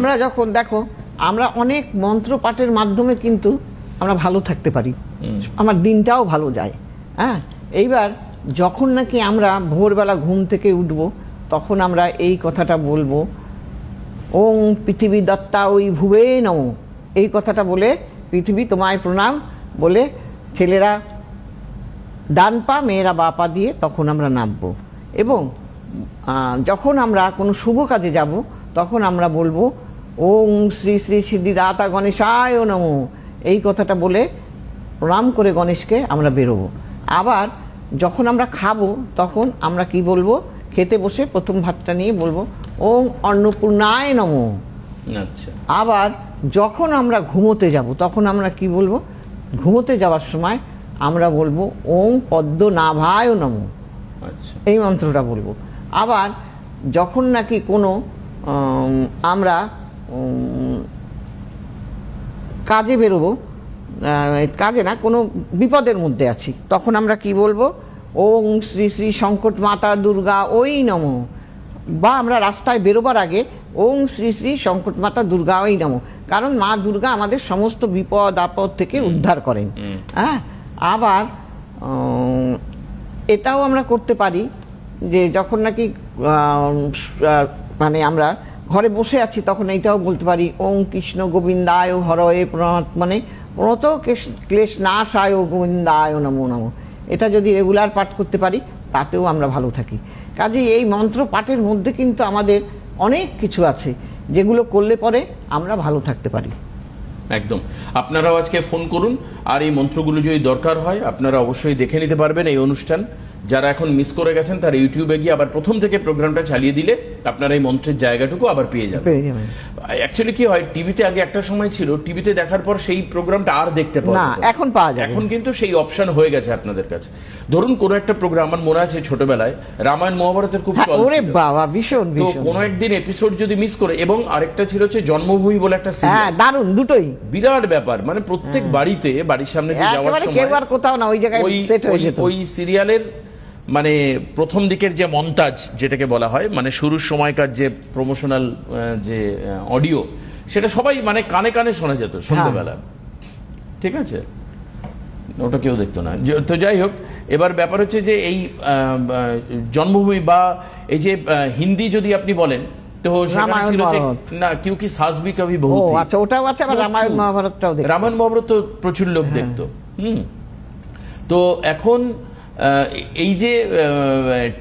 আমরা যখন দেখো আমরা অনেক মন্ত্র পাঠের মাধ্যমে কিন্তু আমরা ভালো থাকতে পারি, আমার দিনটাও ভালো যায়। হ্যাঁ, এইবার যখন নাকি আমরা ভোরবেলা ঘুম থেকে উঠবো তখন আমরা এই কথাটা বলবো, ওং পৃথিবী দত্তা ওই ভুবে নমঃ, এই কথাটা বলে পৃথিবী তোমায় প্রণাম বলে ছেলেরা ডান পা মেয়েরা বা পা দিয়ে তখন আমরা নামবো। এবং যখন আমরা কোনো শুভ কাজে যাব তখন আমরা বলবো ওং শ্রী শ্রী সিদ্ধিদাতা গণেশায় নমঃ, এই কথাটা বলে প্রণাম করে গণেশকে আমরা বেরোবো। আবার যখন আমরা খাবো তখন আমরা কি বলবো, খেতে বসে প্রথম ভাতটা নিয়ে বলবো ওং অন্নপূর্ণায় নমঃ। আচ্ছা, আবার যখন আমরা ঘুমোতে যাব তখন আমরা কি বলবো, ঘুমোতে যাওয়ার সময় আমরা বলবো ওং পদ্মনাভায় নমঃ, আচ্ছা, এই মন্ত্রটা বলবো। আবার যখন নাকি কোনো আমরা কাজে বেরোবো, কাজে না কোনো বিপদের মধ্যে আছি, তখন আমরা কি বলবো ওং শ্রী শ্রী সংকট মাতা দুর্গা ওই নমঃ। বা আমরা রাস্তায় বেরোবার আগে ওং শ্রী শ্রী সংকট মাতা দুর্গা ওই নমঃ, কারণ মা দুর্গা আমাদের সমস্ত বিপদ আপদ থেকে উদ্ধার করেন। হ্যাঁ, আবার এটাও আমরা করতে পারি যে যখন নাকি মানে আমরা ঘরে বসে আছি তখন এইটাও বলতে পারি ওং কৃষ্ণ গোবিন্দায় হরয়ে প্রণাত্মনে প্রণত ক্লেশ নাশায় গোবিন্দায় নমো নমঃ। এটা যদি রেগুলার পাঠ করতে পারি তাতেও আমরা ভালো থাকি। কাজেই এই মন্ত্র পাঠের মধ্যে কিন্তু আমাদের অনেক কিছু আছে যেগুলো করলে পরে আমরা ভালো থাকতে পারি। একদম। আপনারাও আজকে ফোন করুন, আর এই মন্ত্রগুলো যদি দরকার হয় আপনারা অবশ্যই দেখে নিতে পারবেন এই অনুষ্ঠান। যারা এখন মিস করে গেছেন তারা ইউটিউবে গিয়ে আবার প্রথম থেকে প্রোগ্রামটা চালিয়ে দিলে আপনারা এই মন্ত্রের জায়গাটুকু আবার পেয়ে যাবেন। অ্যাকচুয়ালি কি হয়, টিভিতে আগে একটা সময় ছিল টিভিতে দেখার পর সেই প্রোগ্রামটা আর দেখতে পাওয়া না, এখন পাওয়া যায়। এখন কিন্তু সেই অপশন হয়ে গেছে আপনাদের কাছে। ধরুন কোনো একটা প্রোগ্রাম, আমার মনে আছে ছোটবেলায় রামায়ণ মহাভারতের খুব চল ছিল। ওরে বাবা, ভীষণ তো ভীষণ। কোনো একদিন এপিসোড যদি মিস করে, এবং আরেকটা ছিল হচ্ছে জন্মভূমি বলে একটা সিরিয়াল। হ্যাঁ, দারুণ, দুটোই বিরাট ব্যাপার, মানে প্রত্যেক বাড়িতে বাড়ির সামনে দিয়ে যাওয়ার সময় কেউ আর কোথাও না, ওই জায়গায় সেট হয়ে যেত। ওই সিরিয়ালের মানে প্রথম দিকের যে মন্তাজ যেটাকে বলা হয়, মানে শুরুর সময়কার যে প্রমোশনাল যে অডিও, সেটা সবাই মানে কানে কানে শোনা যেত সন্ধ্যাবেলা। ঠিক আছে, ওটা কেউ দেখতো না। তো যাই হোক, এবার ব্যাপার হচ্ছে যে এই জন্মভূমি বা এই যে হিন্দি যদি আপনি বলেন তো সেখানে ছিল যে না কেউ কি সাস ভি কভি বহু থি। আচ্ছা, ওটাও আছে। আবার রামায়ণ মহাভারতটাও দেখতো, রামায়ণ মহাভারত তো প্রচুর লোক দেখতো। তো এখন এই যে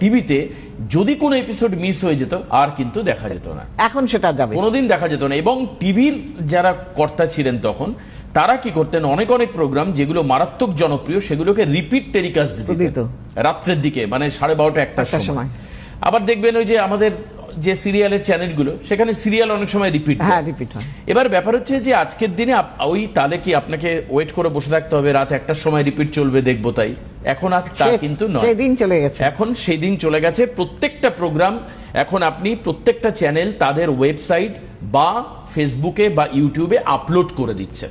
টিভিতে যদি কোনো এপিসোড মিস হয়ে যেত আর কিন্তু দেখা যেত না, এখন সেটা যাবে, কোনোদিন দেখা যেত না। এবং টিভির যারা কর্তা ছিলেন তখন তারা কি করতেন, অনেক অনেক প্রোগ্রাম যেগুলো মারাত্মক জনপ্রিয় সেগুলোকে রিপিট টেলিকাস্ট দিত রাত্রের দিকে, মানে 12:30 1টার সময়। আবার দেখবেন ওই যে আমাদের যে সিরিয়ালের চ্যানেলগুলো, সেখানে সিরিয়াল অনেক সময় রিপিট হয়। এবার ব্যাপার হচ্ছে যে আজকের দিনে ওই তাহলে কি আপনাকে ওয়েট করে বসে থাকতে হবে রাত 1টার সময় রিপিট চলবে দেখবো তাই? এখন আর তা কিন্তু নয়, সেদিন চলে গেছে। এখন সেই দিন চলে গেছে। প্রত্যেকটা প্রোগ্রাম এখন আপনি প্রত্যেকটা চ্যানেল তাদের ওয়েবসাইট বা ফেসবুকে বা ইউটিউবে আপলোড করে দিচ্ছে।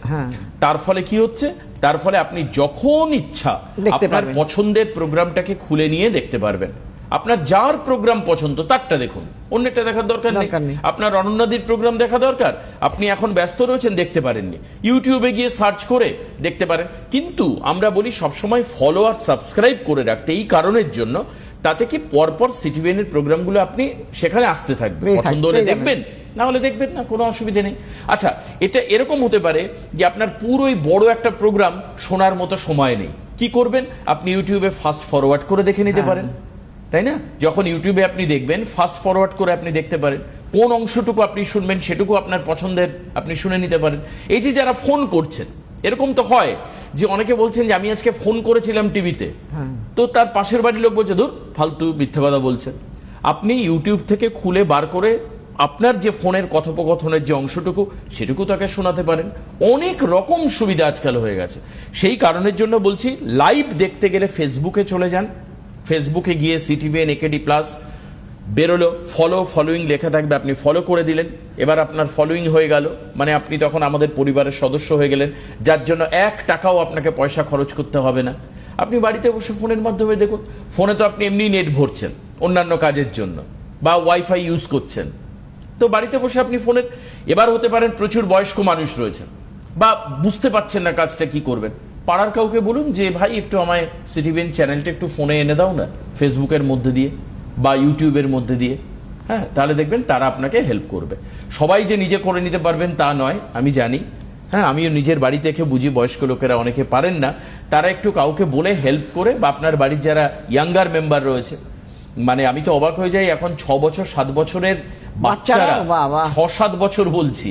তার ফলে কি হচ্ছে, তার ফলে আপনি যখন ইচ্ছা আপনার পছন্দের প্রোগ্রামটাকে খুলে নিয়ে দেখতে পারবেন। আপনার যার প্রোগ্রাম পছন্দ তারটা দেখুন, অন্যটা দেখার দরকার নেই। আপনার অনন্যাদির প্রোগ্রাম দেখা দরকার, আপনি এখন ব্যস্ত রয়েছেন দেখতে পারেননি, ইউটিউবে গিয়ে সার্চ করে দেখতে পারেন। কিন্তু আমরা বলি সবসময় ফলো আর সাবস্ক্রাইব করে রাখতে, এই কারণের জন্য তাতে কি পরপর সিটিভিএন এর প্রোগ্রামগুলো আপনি সেখানে আসতে থাকবে, পছন্দ হলে দেখবেন, না হলে দেখবেন না, কোনো অসুবিধা নেই। আচ্ছা, এটা এরকম হতে পারে যে আপনার পুরোই বড় একটা প্রোগ্রাম শোনার মতো সময় নেই, কি করবেন, আপনি ইউটিউবে ফাস্ট ফরওয়ার্ড করে দেখে নিতে পারেন, তাই না? যখন ইউটিউবে আপনি দেখবেন ফাস্ট ফরওয়ার্ড করে আপনি দেখতে পারেন, কোন অংশটুকু আপনি শুনবেন সেটুকু আপনার পছন্দের আপনি শুনে নিতে পারেন। এই যে যারা ফোন করছেন, এরকম তো হয় যে অনেকে বলছেন যে আমি আজকে ফোন করেছিলাম টিভিতে, তো তার পাশের বাড়ির লোক বলছে ধুর ফালতু মিথ্যে কথা বলছেন। আপনি ইউটিউব থেকে খুলে বার করে আপনার যে ফোনের কথোপকথনের যে অংশটুকু সেটুকু তাকে শোনাতে পারেন। অনেক রকম সুবিধা আজকাল হয়ে গেছে। সেই কারণের জন্য বলছি, লাইভ দেখতে গেলে ফেসবুকে চলে যান, ফেসবুকে গিয়ে সিটিভিএন একেডি প্লাস বেরোলো, ফলোইং লেখা থাকবে, আপনি ফলো করে দিলেন, এবার আপনার ফলোইং হয়ে গেল, মানে আপনি তখন আমাদের পরিবারের সদস্য হয়ে গেলেন, যার জন্য 1 টাকাও আপনাকে পয়সা খরচ করতে হবে না। আপনি বাড়িতে বসে ফোনের মাধ্যমে দেখুন। ফোনে তো আপনি এমনি নেট ভরছেন অন্যান্য কাজের জন্য, বা ওয়াইফাই ইউজ করছেন, তো বাড়িতে বসে আপনি ফোনের, এবার হতে পারেন প্রচুর বয়স্ক মানুষ রয়েছেন বা বুঝতে পারছেন না কাজটা কি করবেন, পাড়ার কাউকে বলুন যে ভাই একটু আমায় সিটিভিএন চ্যানেলটা একটু ফোনে এনে দাও না, ফেসবুকের মধ্যে দিয়ে বা ইউটিউবের মধ্যে দিয়ে। হ্যাঁ, তাহলে দেখবেন তারা আপনাকে হেল্প করবে। সবাই যে নিজে করে নিতে পারবেন তা নয়, আমি জানি। হ্যাঁ, আমিও নিজের বাড়ি থেকে বুঝি, বয়স্ক লোকেরা অনেকে পারেন না, তারা একটু কাউকে বলে হেল্প করে, বা আপনার বাড়ির যারা ইয়াঙ্গার মেম্বার রয়েছে, মানে আমি তো অবাক হয়ে যাই, এখন 6 বছর 7 বছরের বাচ্চারা, বাবা। 6-7 বছর বলছি,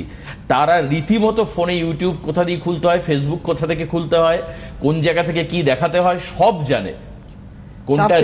তারা রীতিমতো ফোনে ইউটিউব কোথা দিয়ে খুলতে হয়, ফেসবুক কোথা থেকে খুলতে হয়, কোন জায়গা থেকে কি দেখাতে হয় সব জানে, কোনটা